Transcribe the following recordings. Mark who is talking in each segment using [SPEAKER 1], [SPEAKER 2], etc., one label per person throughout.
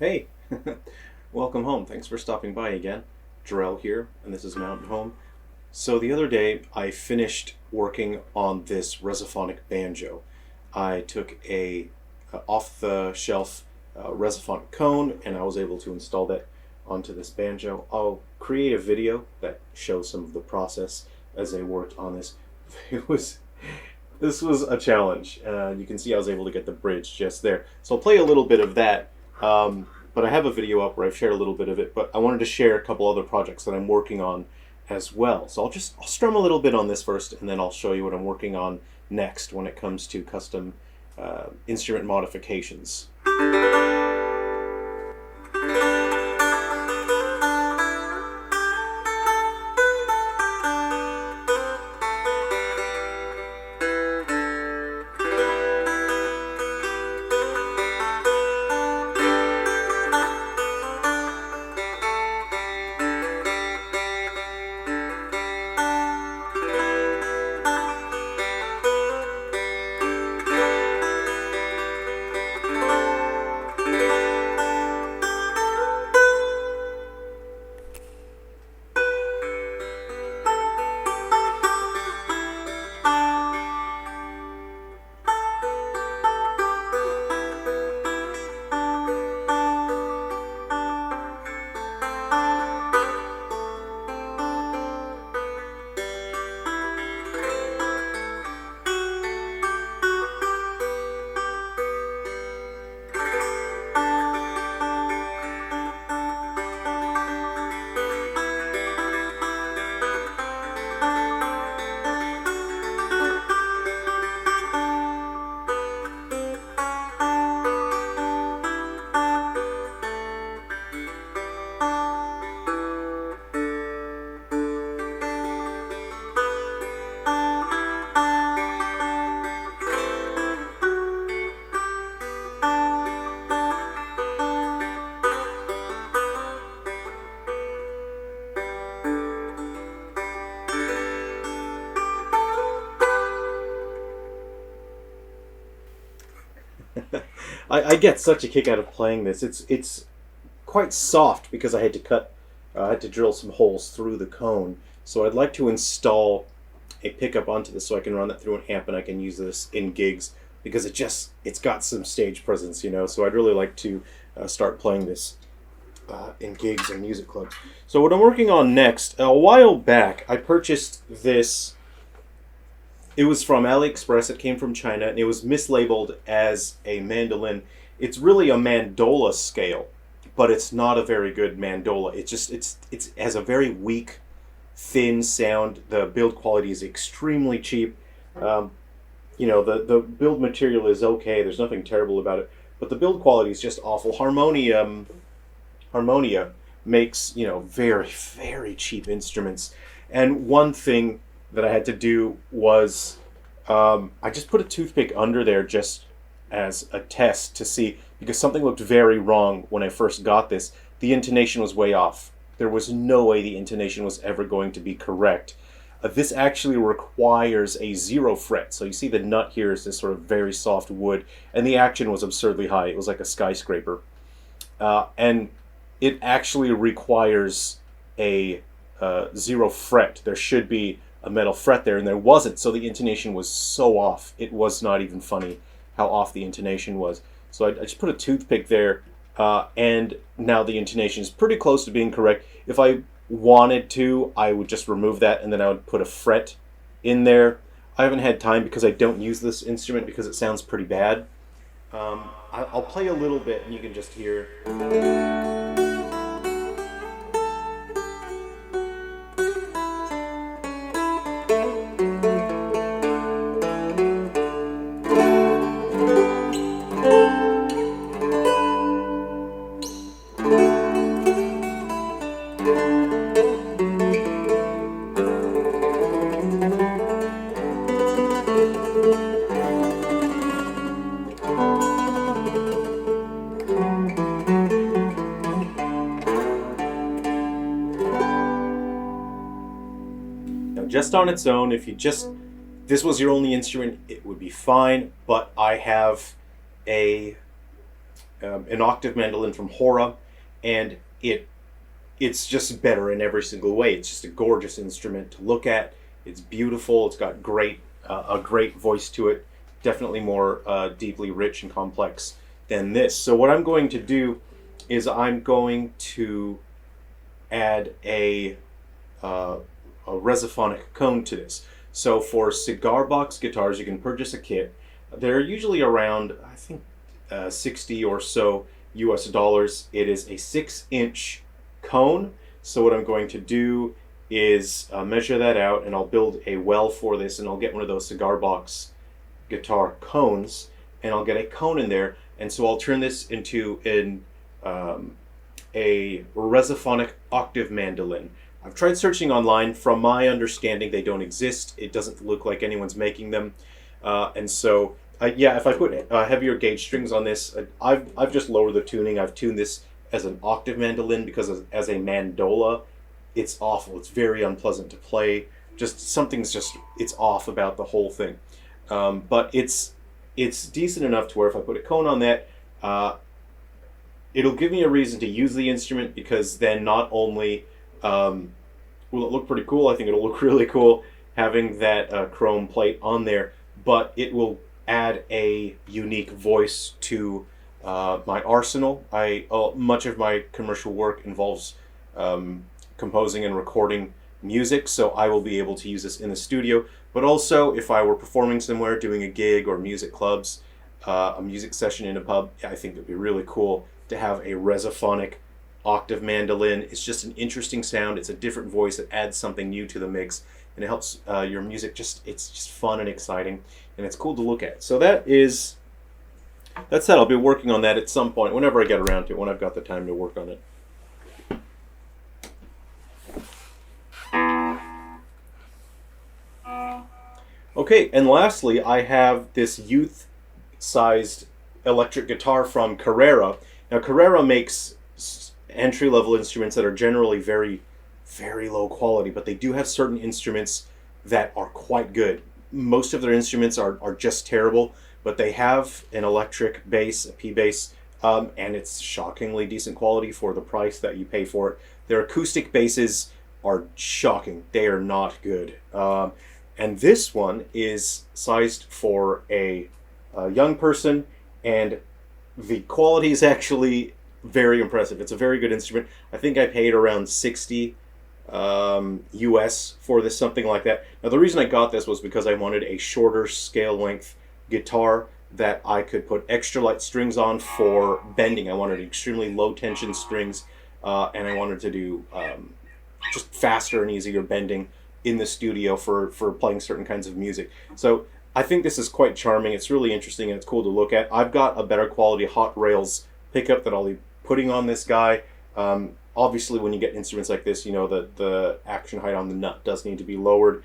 [SPEAKER 1] Hey, welcome home. Thanks for stopping by again. Jerrel here, and this is Mountain Home. So the other day, I finished working on this resophonic banjo. I took a off-the-shelf resophonic cone, and I was able to install that onto this banjo. I'll create a video that shows some of the process as I worked on this. It was this was a challenge. You can see I was able to get the bridge just there. So I'll play a little bit of that. But I have a video up where I've shared a little bit of it, but I wanted to share a couple other projects that I'm working on as well. So I'll strum a little bit on this first, and then I'll show you what I'm working on next when it comes to custom instrument modifications. I get such a kick out of playing this. It's quite soft because I had to drill some holes through the cone. So I'd like to install a pickup onto this so I can run that through an amp and I can use this in gigs because it's got some stage presence, you know. So I'd really like to start playing this in gigs and music clubs. So what I'm working on next, a while back, I purchased this. It was from AliExpress. It came from China, and it was mislabeled as a mandolin. It's really a mandola scale, but it's not a very good mandola. It has a very weak, thin sound. The build quality is extremely cheap. The build material is okay. There's nothing terrible about it, but the build quality is just awful. Harmonia makes very very cheap instruments, and one thing that I had to do was I just put a toothpick under there just as a test to see, because something looked very wrong when I first got this. The intonation was way off. There was no way the intonation was ever going to be correct. This actually requires a 0 fret. So you see the nut here is this sort of very soft wood, and the action was absurdly high. It was like a skyscraper. And it actually requires a 0 fret. There should be a metal fret there, and there wasn't, so the intonation was so off. It was not even funny how off the intonation was. So I just put a toothpick there, and now the intonation is pretty close to being correct. If I wanted to, I would just remove that, and then I would put a fret in there. I haven't had time because I don't use this instrument because it sounds pretty bad. I'll play a little bit, and you can just hear. Just on its own, if this was your only instrument, it would be fine, but I have a an octave mandolin from Hora, and it's just better in every single way. It's just a gorgeous instrument to look at. It's beautiful. It's got a great voice to it. Definitely more deeply rich and complex than this. So what I'm going to do is I'm going to add a resophonic cone to this. So for cigar box guitars, you can purchase a kit. They're usually around, I think, 60 or so US dollars. It is a 6-inch cone. So what I'm going to do is measure that out, and I'll build a well for this, and I'll get one of those cigar box guitar cones, and I'll get a cone in there, and so I'll turn this into a resophonic octave mandolin. I've tried searching online. From my understanding, they don't exist. It doesn't look like anyone's making them, and so yeah, if I put heavier gauge strings on this, I've just lowered the tuning. I've tuned this as an octave mandolin because as a mandola, it's awful. It's very unpleasant to play. It's off about the whole thing. But it's decent enough to where if I put a cone on that, it'll give me a reason to use the instrument, because then not only will it look pretty cool, I think it'll look really cool having that chrome plate on there, but it will add a unique voice to my arsenal. Much of my commercial work involves composing and recording music, so I will be able to use this in the studio. But also, if I were performing somewhere, doing a gig or music clubs, a music session in a pub, I think it'd be really cool to have a resophonic octave mandolin. It's just an interesting sound. It's a different voice. It adds something new to the mix, and it helps your music it's just fun and exciting, and it's cool to look at. So that's that. I'll be working on that at some point, whenever I get around to it, when I've got the time to work on it. Okay, and lastly, I have this youth-sized electric guitar from Karrera. Now, Karrera makes entry-level instruments that are generally very, very low quality, but they do have certain instruments that are quite good. Most of their instruments are just terrible, but they have an electric bass, a P bass, and it's shockingly decent quality for the price that you pay for it. Their acoustic basses are shocking. They are not good. And this one is sized for a young person, and the quality is actually very impressive. It's a very good instrument. I think I paid around 60 US for this, something like that. Now, the reason I got this was because I wanted a shorter scale length guitar that I could put extra light strings on for bending. I wanted extremely low tension strings, and I wanted to do just faster and easier bending in the studio for playing certain kinds of music. So I think this is quite charming. It's really interesting, and it's cool to look at. I've got a better quality hot rails pickup that I'll be putting on this guy. Obviously, when you get instruments like this, you know that the action height on the nut does need to be lowered.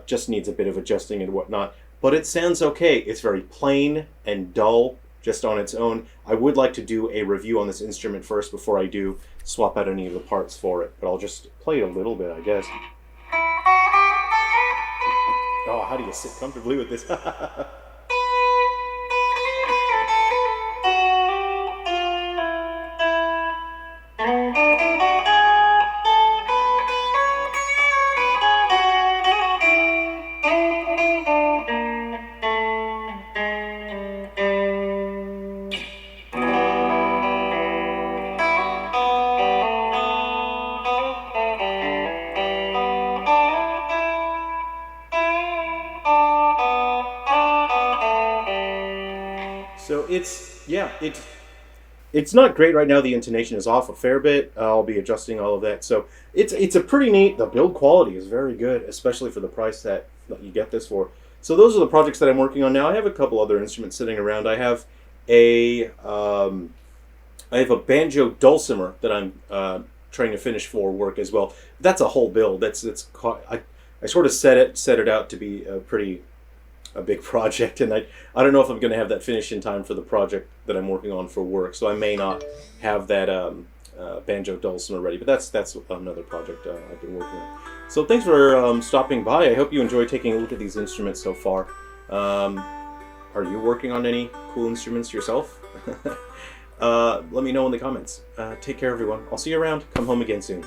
[SPEAKER 1] Just needs a bit of adjusting and whatnot. But it sounds okay. It's very plain and dull just on its own. I would like to do a review on this instrument first before I do swap out any of the parts for it. But I'll just play it a little bit, I guess. Oh, how do you sit comfortably with this? So it's not great right now. The intonation is off a fair bit. I'll be adjusting all of that. So it's a pretty neat. The build quality is very good, especially for the price that you get this for. So those are the projects that I'm working on now. I have a couple other instruments sitting around. I have a banjo dulcimer that I'm trying to finish for work as well. That's a whole build. I sort of set it out to be a big project, and I don't know if I'm going to have that finished in time for the project that I'm working on for work, so I may not have that banjo dulcimer ready, but that's another project I've been working on. So thanks for stopping by. I hope you enjoy taking a look at these instruments so far. Are you working on any cool instruments yourself? let me know in the comments. Take care, everyone. I'll see you around. Come home again soon.